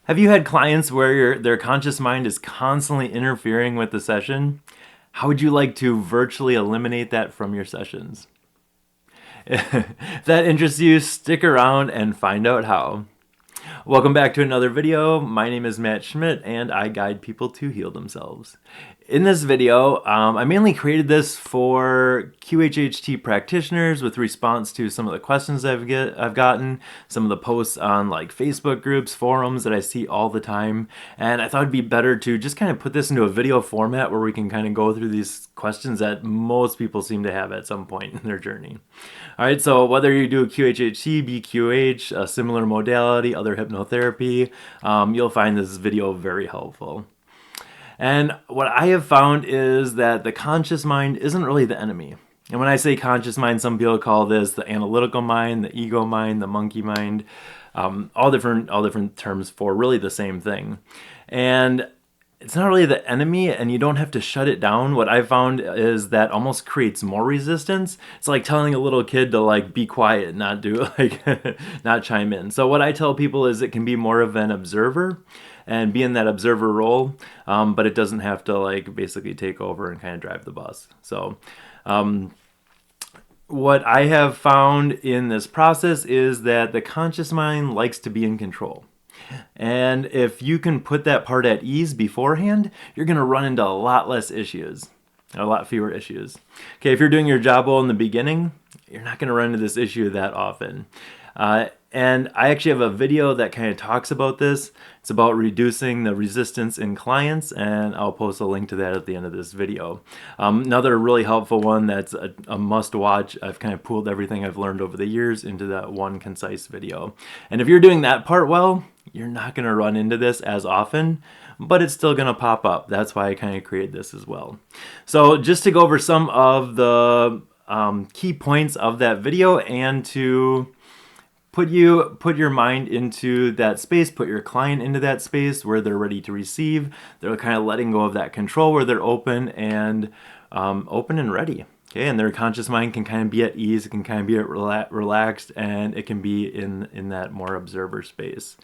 Have you had clients where their conscious mind is constantly interfering with the session? How would you like to virtually eliminate that from your sessions? If that interests you, stick around and find out how. Welcome back to another video. My name is Matt Schmidt and I guide people to heal themselves. In this video, I mainly created this for QHHT practitioners with response to some of the questions I've gotten, some of the posts on like Facebook groups, forums that I see all the time, and I thought it'd be better to just kind of put this into a video format where we can kind of go through these questions that most people seem to have at some point in their journey. All right, so whether you do a QHHT, BQH, a similar modality, other hypnotherapy, you'll find this video very helpful. And what I have found is that the conscious mind isn't really the enemy. And when I say conscious mind, some people call this the analytical mind, the ego mind, the monkey mind, all different terms for really the same thing. And it's not really the enemy, and you don't have to shut it down. What I've found is that almost creates more resistance. It's like telling a little kid to like be quiet, not do like not chime in. So what I tell people is it can be more of an observer and be in that observer role, but it doesn't have to like basically take over and kind of drive the bus. So what I have found in this process is that the conscious mind likes to be in control. And if you can put that part at ease beforehand, you're going to run into a lot less issues, a lot fewer issues. Okay, if you're doing your job well in the beginning, you're not going to run into this issue that often. And I actually have a video that kind of talks about this. It's about reducing the resistance in clients, and I'll post a link to that at the end of this video. Another really helpful one that's a must watch. I've kind of pooled everything I've learned over the years into that one concise video. And if you're doing that part well, you're not going to run into this as often, but it's still going to pop up. That's why I kind of created this as well. So just to go over some of the key points of that video and to put your mind into that space, put your client into that space where they're ready to receive. They're kind of letting go of that control, where they're open and ready. Okay, and their conscious mind can kind of be at ease, it can kind of be relaxed, and it can be in that more observer space.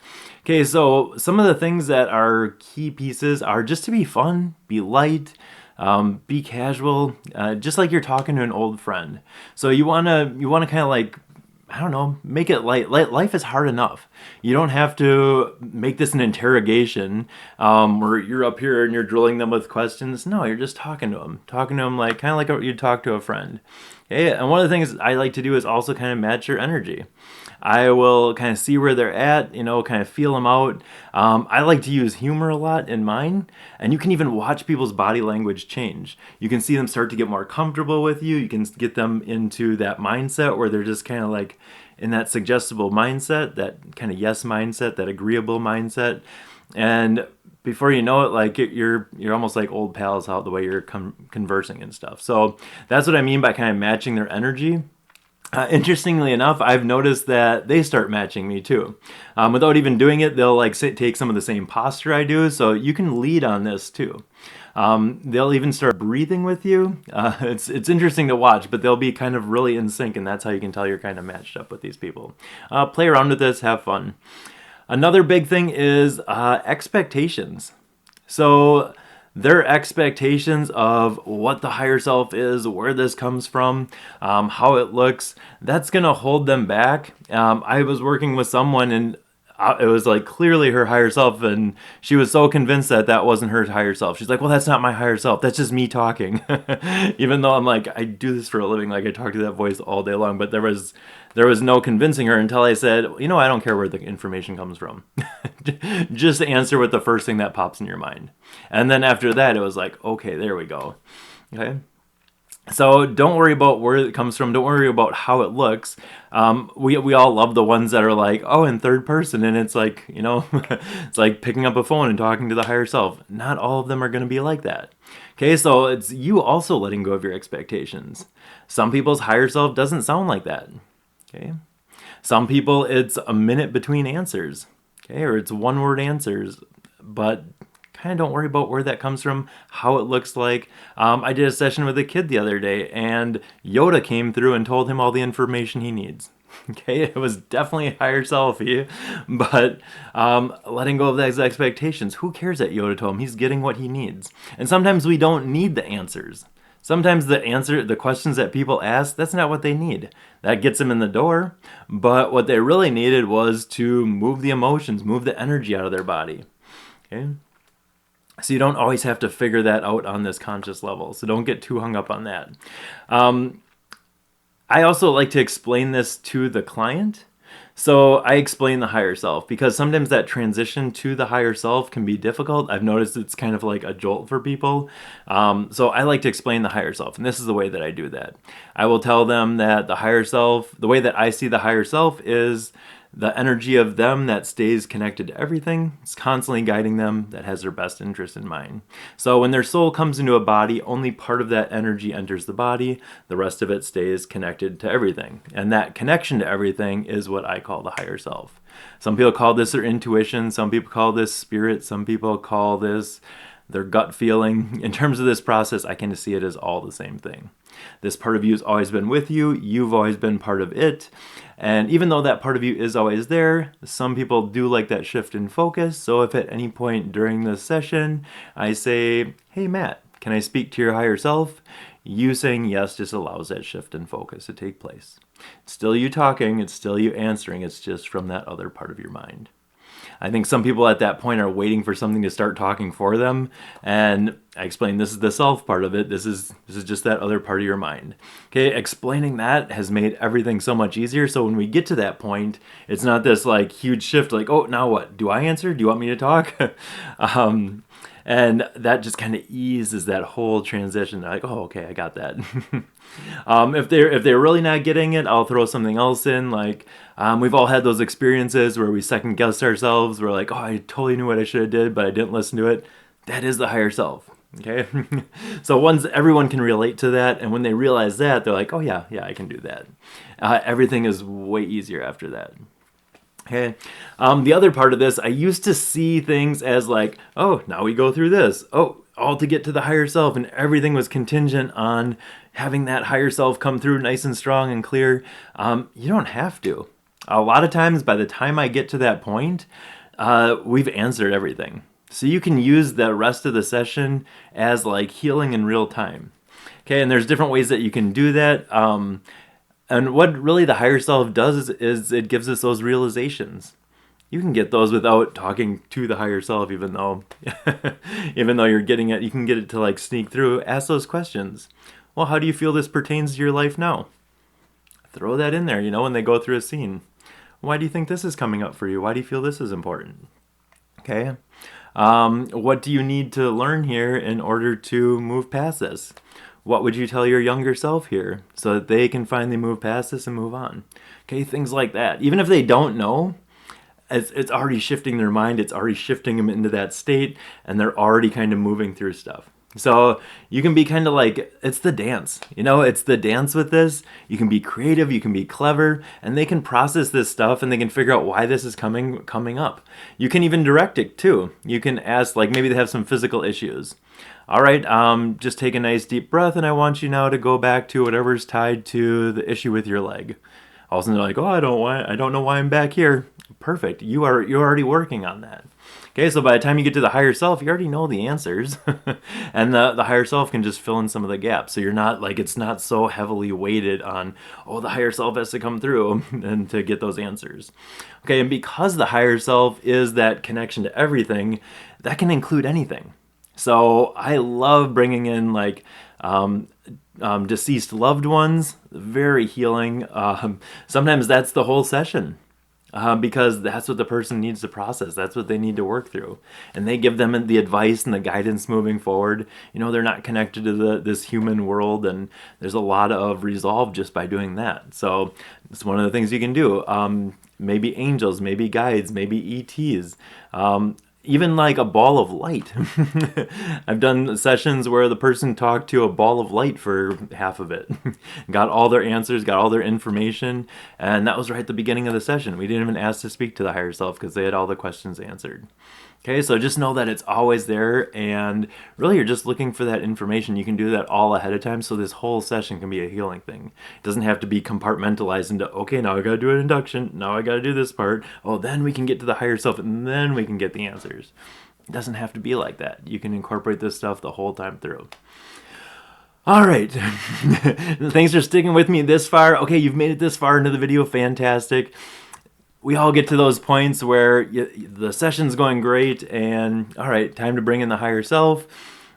Okay, so some of the things that are key pieces are just to be fun, be light, be casual, just like you're talking to an old friend. So you wanna kind of like, I don't know, make it light. Life is hard enough. You don't have to make this an interrogation where you're up here and you're drilling them with questions. No, you're just talking to them like kind of like you'd talk to a friend. Okay? And one of the things I like to do is also kind of match your energy. I will kind of see where they're at, kind of feel them out. I like to use humor a lot in mine, and you can even watch people's body language change. You can see them start to get more comfortable with you. You can get them into that mindset where they're just kind of like in that suggestible mindset, that kind of yes mindset, that agreeable mindset. And before you know it, like you're almost like old pals out the way you're conversing and stuff. So that's what I mean by kind of matching their energy. Interestingly enough, I've noticed that they start matching me too. Without even doing it, they'll like take some of the same posture I do, so you can lead on this too. They'll even start breathing with you. It's interesting to watch, but they'll be kind of really in sync, and that's how you can tell you're kind of matched up with these people. Play around with this, have fun. Another big thing is expectations. So their expectations of what the higher self is, where this comes from, how it looks, that's going to hold them back. I was working with someone and it was like clearly her higher self, and she was so convinced that that wasn't her higher self. She's like, well, that's not my higher self. That's just me talking. Even though I'm like, I do this for a living. Like I talk to that voice all day long, but there was no convincing her until I said, I don't care where the information comes from. Just answer with the first thing that pops in your mind. And then after that, it was like, okay, there we go. Okay. So don't worry about where it comes from. Don't worry about how it looks. We all love the ones that are like, oh, in third person. And it's like, it's like picking up a phone and talking to the higher self. Not all of them are going to be like that. Okay, so it's you also letting go of your expectations. Some people's higher self doesn't sound like that. Okay. Some people, it's a minute between answers. Okay, or it's one-word answers. But kind of don't worry about where that comes from, how it looks like. I did a session with a kid the other day, and Yoda came through and told him all the information he needs. Okay, it was definitely higher selfie, but letting go of those expectations. Who cares that Yoda told him? He's getting what he needs. And sometimes we don't need the answers. Sometimes the questions that people ask, that's not what they need. That gets them in the door, but what they really needed was to move the emotions, move the energy out of their body. Okay? So you don't always have to figure that out on this conscious level. So don't get too hung up on that. I also like to explain this to the client. So I explain the higher self because sometimes that transition to the higher self can be difficult. I've noticed it's kind of like a jolt for people. So I like to explain the higher self, and this is the way that I do that. I will tell them that the higher self, the way that I see the higher self is the energy of them that stays connected to everything. It's constantly guiding them, that has their best interest in mind. So when their soul comes into a body, only part of that energy enters the body. The rest of it stays connected to everything. And that connection to everything is what I call the higher self. Some people call this their intuition. Some people call this spirit. Some people call this their gut feeling. In terms of this process, I kind of see it as all the same thing. This part of you has always been with you. You've always been part of it. And even though that part of you is always there, some people do like that shift in focus. So if at any point during this session, I say, hey, Matt, can I speak to your higher self? You saying yes just allows that shift in focus to take place. It's still you talking. It's still you answering. It's just from that other part of your mind. I think some people at that point are waiting for something to start talking for them, and I explain this is the self part of it. This is just that other part of your mind. Okay, explaining that has made everything so much easier. So when we get to that point, it's not this like huge shift like, oh, now what? Do I answer? Do you want me to talk? And that just kind of eases that whole transition. They're like, oh, okay, I got that. If they're really not getting it, I'll throw something else in. Like we've all had those experiences where we second guess ourselves. We're like, oh, I totally knew what I should have did, but I didn't listen to it. That is the higher self. Okay, so once everyone can relate to that, and when they realize that, they're like, oh yeah, I can do that. Everything is way easier after that. Okay. The other part of this, I used to see things as like, oh, now we go through this. Oh, all to get to the higher self, and everything was contingent on having that higher self come through nice and strong and clear. You don't have to. A lot of times, by the time I get to that point, we've answered everything. So you can use the rest of the session as like healing in real time. Okay, and there's different ways that you can do that. And what really the higher self does is it gives us those realizations. You can get those without talking to the higher self, even though you're getting it, you can get it to like sneak through. Ask those questions. Well, how do you feel this pertains to your life now? Throw that in there, when they go through a scene. Why do you think this is coming up for you? Why do you feel this is important? Okay. What do you need to learn here in order to move past this? What would you tell your younger self here so that they can finally move past this and move on? Okay, things like that. Even if they don't know, it's already shifting their mind. It's already shifting them into that state, and they're already kind of moving through stuff. So you can be kind of like, it's the dance. It's the dance with this. You can be creative, you can be clever, and they can process this stuff and they can figure out why this is coming up. You can even direct it too. You can ask, like maybe they have some physical issues. All right, just take a nice deep breath, and I want you now to go back to whatever's tied to the issue with your leg. All of a sudden they're like, oh, I don't know why I'm back here. Perfect. You're already working on that. Okay, so by the time you get to the higher self, you already know the answers. And the higher self can just fill in some of the gaps. So you're not like, it's not so heavily weighted on, oh, the higher self has to come through and to get those answers. Okay, and because the higher self is that connection to everything, that can include anything. So I love bringing in like deceased loved ones, very healing. Sometimes that's the whole session. Because that's what the person needs to process. That's what they need to work through. And they give them the advice and the guidance moving forward. They're not connected to this human world, and there's a lot of resolve just by doing that. So it's one of the things you can do. Maybe angels, maybe guides, maybe ETs. even like a ball of light. I've done sessions where the person talked to a ball of light for half of it, got all their answers, got all their information, and that was right at the beginning of the session. We didn't even ask to speak to the higher self because they had all the questions answered. Okay, so just know that it's always there, and really you're just looking for that information. You can do that all ahead of time, so this whole session can be a healing thing. It doesn't have to be compartmentalized into, okay, now I gotta do an induction, now I gotta do this part, oh, then we can get to the higher self, and then we can get the answers. It doesn't have to be like that. You can incorporate this stuff the whole time through. All right, thanks for sticking with me this far. Okay, you've made it this far into the video, fantastic. We all get to those points where the session's going great, and all right, time to bring in the higher self.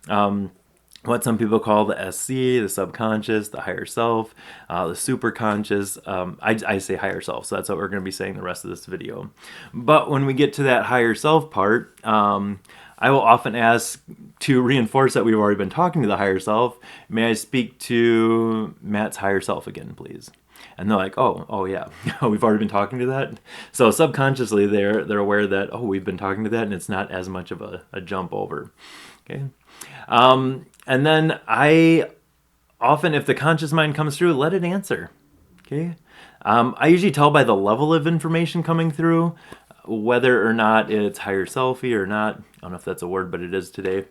What some people call the SC, the subconscious, the higher self, the superconscious. I say higher self, so that's what we're going to be saying the rest of this video. But when we get to that higher self part, I will often ask to reinforce that we've already been talking to the higher self. May I speak to Matt's higher self again, please? And they're like, oh yeah, we've already been talking to that. So subconsciously, they're aware that, oh, we've been talking to that, and it's not as much of a jump over. Okay. And then I often, if the conscious mind comes through, let it answer. Okay. I usually tell by the level of information coming through, whether or not it's higher selfie or not. I don't know if that's a word, but it is today.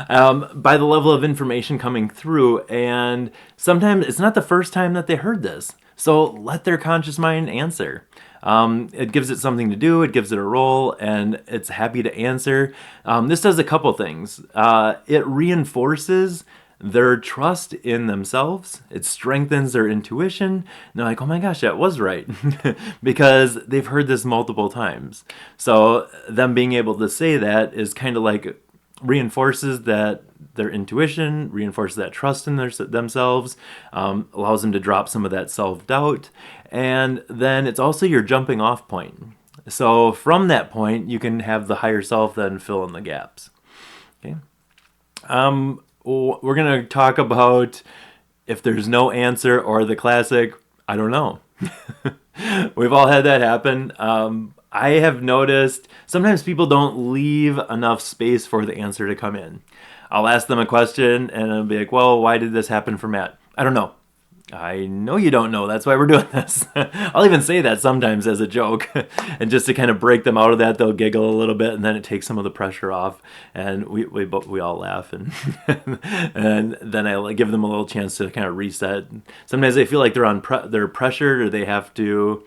By the level of information coming through, and sometimes it's not the first time that they heard this. So let their conscious mind answer. It gives it something to do, it gives it a role, and it's happy to answer. This does a couple things. It reinforces their trust in themselves. It strengthens their intuition. And they're like, oh my gosh, that was right. Because they've heard this multiple times. So them being able to say that is kind of like reinforces that their intuition, reinforces that trust in themselves, allows them to drop some of that self-doubt. And then it's also your jumping off point. So from that point, you can have the higher self then fill in the gaps. Okay. We're going to talk about if there's no answer, or the classic, I don't know. We've all had that happen. I have noticed sometimes people don't leave enough space for the answer to come in. I'll ask them a question and I'll be like, well, why did this happen for Matt? I don't know. I know you don't know. That's why we're doing this. I'll even say that sometimes as a joke. And just to kind of break them out of that, they'll giggle a little bit, and then it takes some of the pressure off. And we all laugh. And and then I give them a little chance to kind of reset. Sometimes they feel like they're pressured, or they have to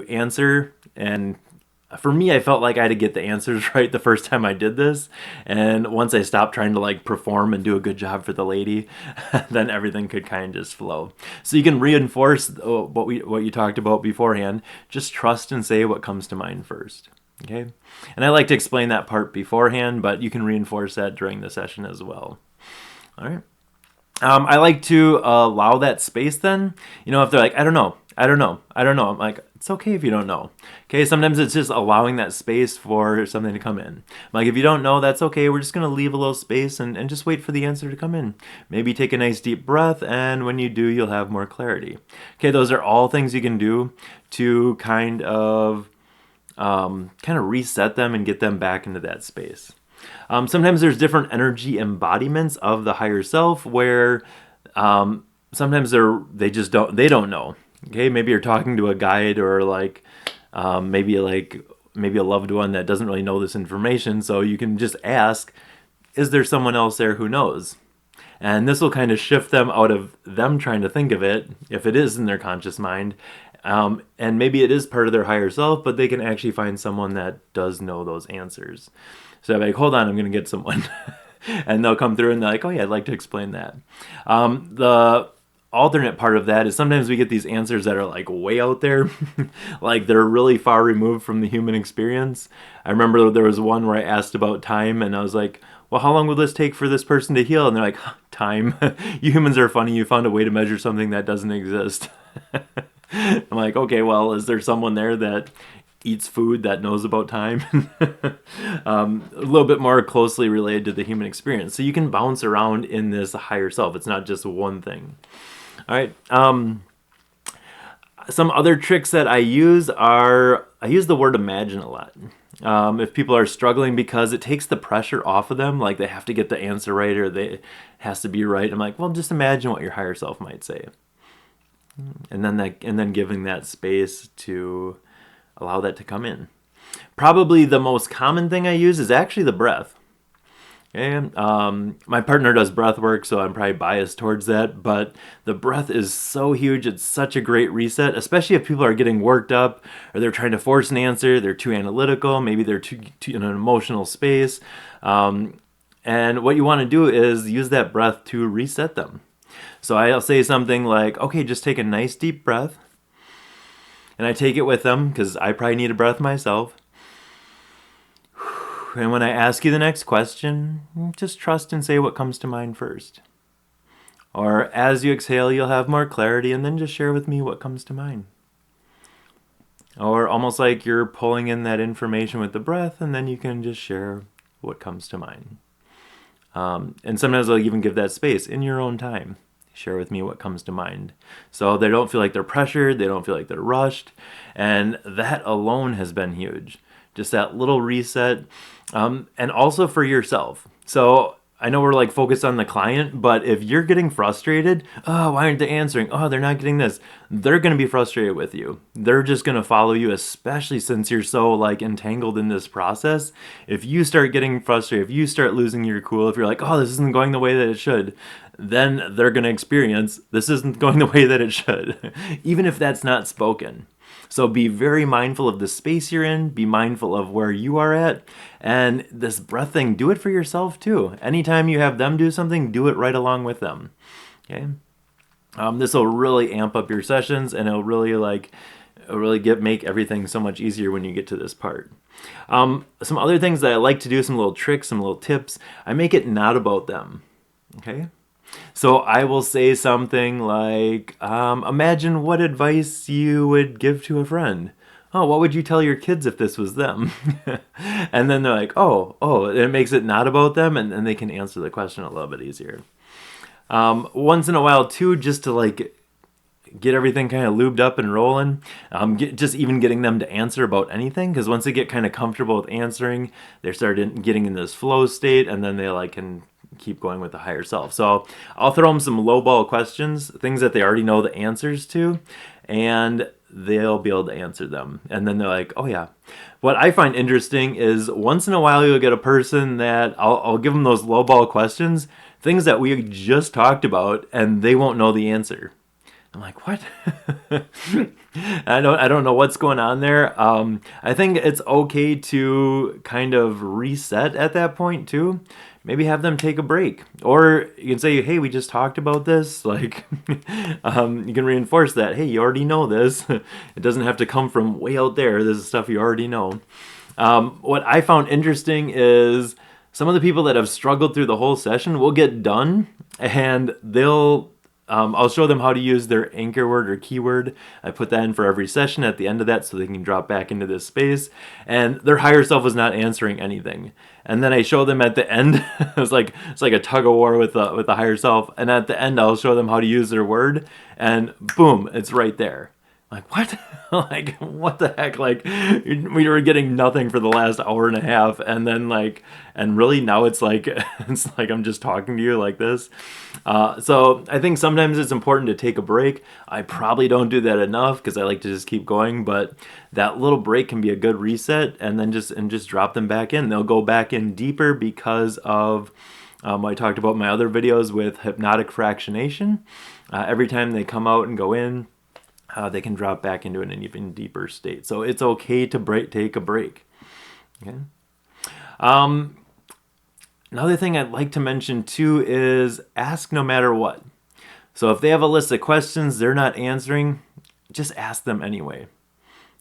answer. And for me, I felt like I had to get the answers right the first time I did this. And once I stopped trying to like perform and do a good job for the lady, then everything could kind of just flow. So you can reinforce what you talked about beforehand. Just trust and say what comes to mind first. Okay. And I like to explain that part beforehand, but you can reinforce that during the session as well. All right. I like to allow that space then. You know, if they're like, I don't know. I'm like, it's okay if you don't know. Okay, sometimes it's just allowing that space for something to come in. I'm like, if you don't know, that's okay. We're just going to leave a little space and just wait for the answer to come in. Maybe take a nice deep breath, and when you do, you'll have more clarity. Okay, those are all things you can do to kind of reset them and get them back into that space. Sometimes there's different energy embodiments of the higher self where sometimes they don't know. Okay, maybe you're talking to a guide, or maybe a loved one that doesn't really know this information, so you can just ask, is there someone else there who knows? And this will kind of shift them out of them trying to think of it, if it is in their conscious mind, and maybe it is part of their higher self, but they can actually find someone that does know those answers. So I'm like, hold on, I'm going to get someone. And they'll come through and they're like, oh yeah, I'd like to explain that. The alternate part of that is sometimes we get these answers that are like way out there, like they're really far removed from the human experience. I remember there was one where I asked about time, and I was like, well, how long will this take for this person to heal? And they're like, time. You humans are funny. You found a way to measure something that doesn't exist. I'm like, okay, well, is there someone there that eats food that knows about time? A little bit more closely related to the human experience. So you can bounce around in this higher self. It's not just one thing. All right. Some other tricks that I use are, I use the word imagine a lot. If people are struggling because it takes the pressure off of them, like they have to get the answer right or it has to be right. I'm like, well, just imagine what your higher self might say. And then giving that space to allow that to come in. Probably the most common thing I use is actually the breath. Okay? My partner does breath work, so I'm probably biased towards that, but the breath is so huge. It's such a great reset, especially if people are getting worked up or they're trying to force an answer, they're too analytical, maybe they're too in an emotional space. And what you want to do is use that breath to reset them. So I'll say something like, okay, just take a nice deep breath. And I take it with them because I probably need a breath myself. And when I ask you the next question, just trust and say what comes to mind first. Or as you exhale, you'll have more clarity, and then just share with me what comes to mind. Or almost like you're pulling in that information with the breath, and then you can just share what comes to mind. And sometimes I'll even give that space in your own time. Share with me what comes to mind. So they don't feel like they're pressured, they don't feel like they're rushed, and that alone has been huge. Just that little reset, and also for yourself. So I know we're like focused on the client, but if you're getting frustrated, oh, why aren't they answering? Oh, they're not getting this. They're going to be frustrated with you. They're just going to follow you, especially since you're so like entangled in this process. If you start getting frustrated, if you start losing your cool, if you're like, oh, this isn't going the way that it should, then they're going to experience this isn't going the way that it should, even if that's not spoken. So be very mindful of the space you're in, be mindful of where you are at, and this breath thing, do it for yourself too. Anytime you have them do something, do it right along with them. Okay? This will really amp up your sessions, and it'll really make everything so much easier when you get to this part. Some other things that I like to do, some little tricks, some little tips, I make it not about them. Okay? So I will say something like, imagine what advice you would give to a friend. Oh, what would you tell your kids if this was them? And then they're like, oh, it makes it not about them, and then they can answer the question a little bit easier. Once in a while, too, just to like get everything kind of lubed up and rolling, just even getting them to answer about anything, because once they get kind of comfortable with answering, they start getting in this flow state, and then they like can keep going with the higher self. So I'll throw them some lowball questions, things that they already know the answers to, and they'll be able to answer them. And then they're like, oh yeah. What I find interesting is once in a while you'll get a person that I'll give them those lowball questions, things that we just talked about, and they won't know the answer. I'm like, what? I don't know what's going on there. I think it's okay to kind of reset at that point too. Maybe have them take a break, or you can say, hey, we just talked about this. Like, you can reinforce that. Hey, you already know this. It doesn't have to come from way out there. This is stuff you already know. What I found interesting is some of the people that have struggled through the whole session will get done, and I'll show them how to use their anchor word or keyword. I put that in for every session at the end of that so they can drop back into this space. And their higher self was not answering anything. And then I show them at the end, it's like a tug of war with the higher self. And at the end, I'll show them how to use their word, and boom, it's right there. Like, what? Like, what the heck? Like, we were getting nothing for the last hour and a half, and then and really now it's like I'm just talking to you like this. So I think sometimes it's important to take a break. I probably don't do that enough because I like to just keep going, but that little break can be a good reset, and then just drop them back in. They'll go back in deeper because of I talked about my other videos with hypnotic fractionation. Every time they come out and go in, they can drop back into an even deeper state. So it's okay to take a break. Okay. Another thing I'd like to mention too is ask no matter what. So if they have a list of questions they're not answering, just ask them anyway.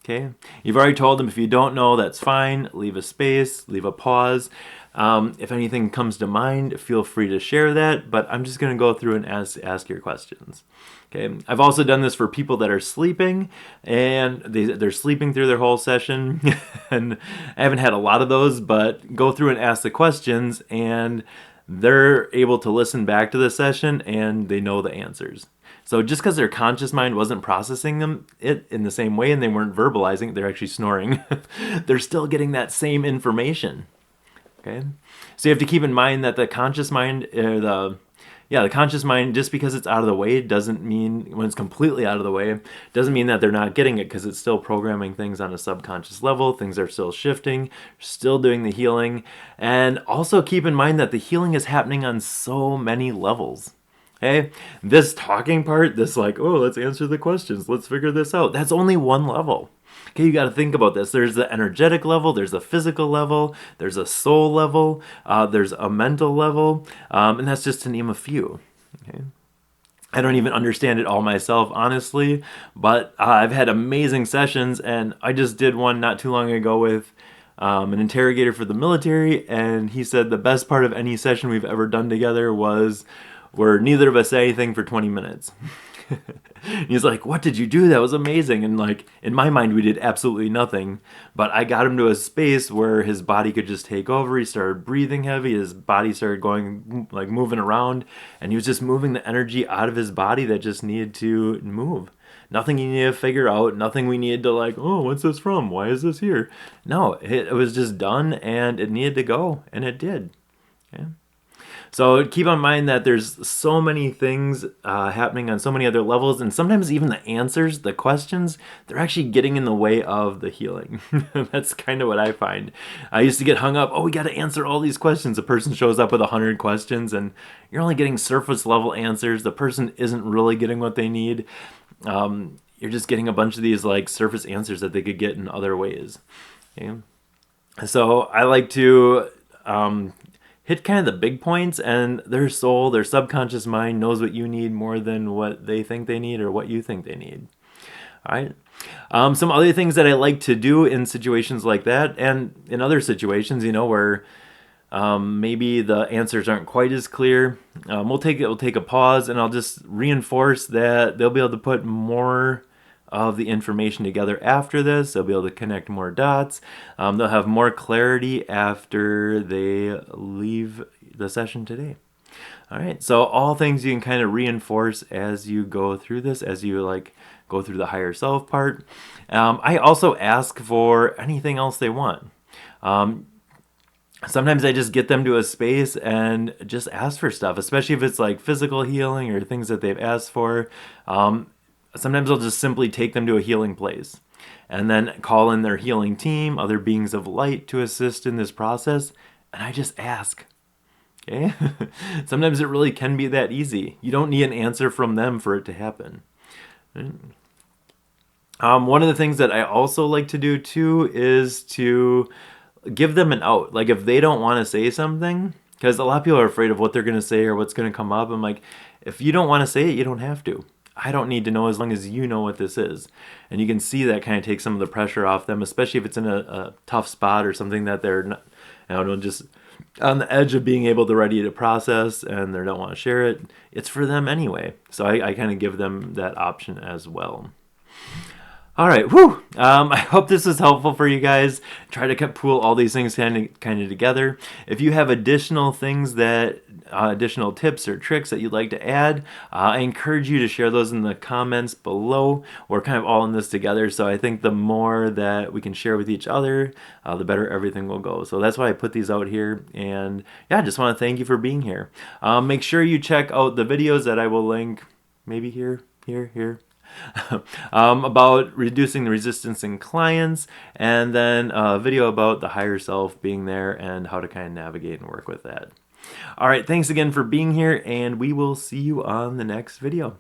Okay. You've already told them if you don't know, that's fine. Leave a space, leave a pause. If anything comes to mind, feel free to share that, but I'm just going to go through and ask your questions. Okay. I've also done this for people that are sleeping, and they're sleeping through their whole session, and I haven't had a lot of those, but go through and ask the questions, and they're able to listen back to the session, and they know the answers. So just because their conscious mind wasn't processing it in the same way and they weren't verbalizing, they're actually snoring, they're still getting that same information. Okay, so you have to keep in mind that the conscious mind, the conscious mind, just because it's out of the way doesn't mean, when it's completely out of the way, doesn't mean that they're not getting it, because it's still programming things on a subconscious level. Things are still shifting, still doing the healing. And also keep in mind that the healing is happening on so many levels. Okay, this talking part, this like, oh, let's answer the questions, let's figure this out, that's only one level. Okay, you got to think about this. There's the energetic level, there's a physical level, there's a soul level, there's a mental level, and that's just to name a few. Okay. I don't even understand it all myself, honestly, but I've had amazing sessions, and I just did one not too long ago with an interrogator for the military, and he said the best part of any session we've ever done together was where neither of us said anything for 20 minutes. He's like, what did you do? That was amazing. And like, in my mind, we did absolutely nothing, but I got him to a space where his body could just take over. He started breathing heavy. His body started going, like, moving around, and he was just moving the energy out of his body that just needed to move. Nothing you need to figure out, nothing we needed to like, oh, what's this from? Why is this here? No, it was just done, and it needed to go, and it did. Okay. So keep in mind that there's so many things happening on so many other levels, and sometimes even the answers, the questions, they're actually getting in the way of the healing. That's kind of what I find. I used to get hung up, oh, we got to answer all these questions. A person shows up with 100 questions, and you're only getting surface level answers. The person isn't really getting what they need. You're just getting a bunch of these like surface answers that they could get in other ways. Okay? So I like to hit kind of the big points, and their soul, their subconscious mind knows what you need more than what they think they need or what you think they need. All right. Some other things that I like to do in situations like that, and in other situations, where maybe the answers aren't quite as clear, we'll take a pause, and I'll just reinforce that they'll be able to put more of the information together after this. They'll be able to connect more dots. They'll have more clarity after they leave the session today. All right, so all things you can kind of reinforce as you go through this, as you like go through the higher self part. I also ask for anything else they want. Sometimes I just get them to a space and just ask for stuff, especially if it's like physical healing or things that they've asked for. Sometimes I'll just simply take them to a healing place and then call in their healing team, other beings of light, to assist in this process, and I just ask. Okay? Sometimes it really can be that easy. You don't need an answer from them for it to happen. One of the things that I also like to do too is to give them an out. Like if they don't want to say something, because a lot of people are afraid of what they're going to say or what's going to come up. I'm like, if you don't want to say it, you don't have to. I don't need to know as long as you know what this is. And you can see that kind of takes some of the pressure off them, especially if it's in a tough spot or something that they're not, just on the edge of being able to ready to process and they don't want to share it. It's for them anyway. So I kind of give them that option as well. All right, whew. I hope this was helpful for you guys. Try to pool all these things kind of together. If you have additional things additional tips or tricks that you'd like to add, I encourage you to share those in the comments below. We're kind of all in this together, so I think the more that we can share with each other, the better everything will go. So that's why I put these out here, and yeah, I just want to thank you for being here. Make sure you check out the videos that I will link, maybe here, about reducing the resistance in clients, and then a video about the higher self being there and how to kind of navigate and work with that. All right, thanks again for being here, and we will see you on the next video.